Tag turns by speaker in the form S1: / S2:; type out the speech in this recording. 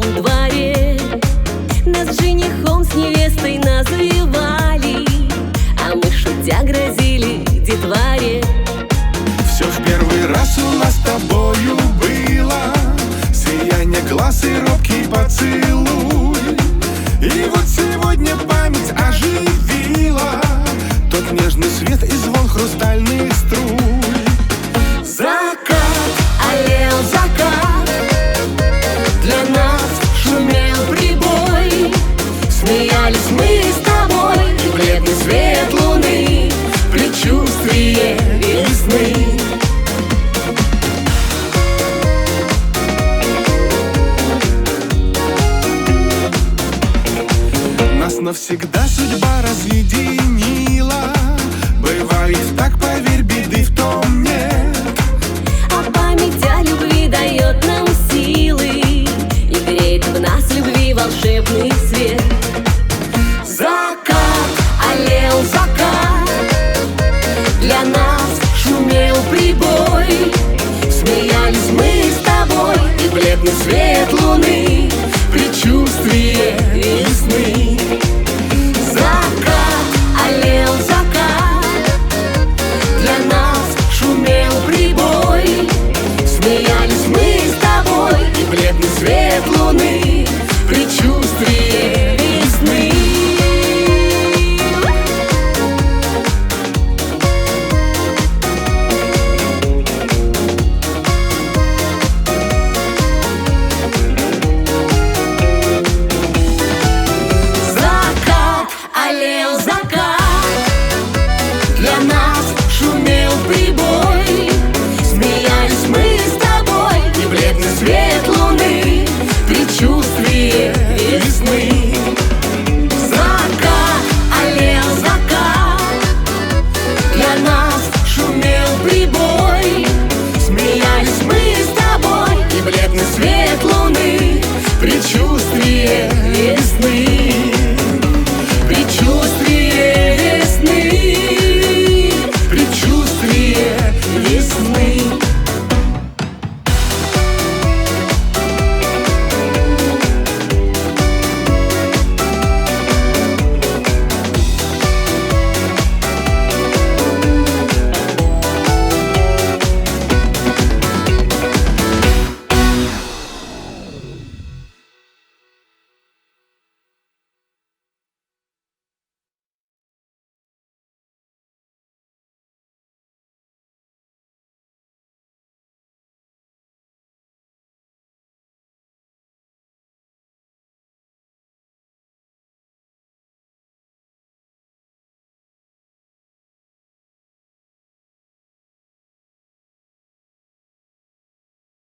S1: родном дворе. Нас женихом с невестой называли, а мы шутя грозили детворе.
S2: Все в первый раз у нас с тобою было, сияние глаз и робкий поцелуй. И вот сегодня память оживила тот нежный свет и звон хрустальных струй.
S1: Закат, аллел закат, для нас шумел прибой. Смеялись мы с тобой, и бледный свет луны в предчувствие весны.
S2: Нас навсегда судьба разъединила,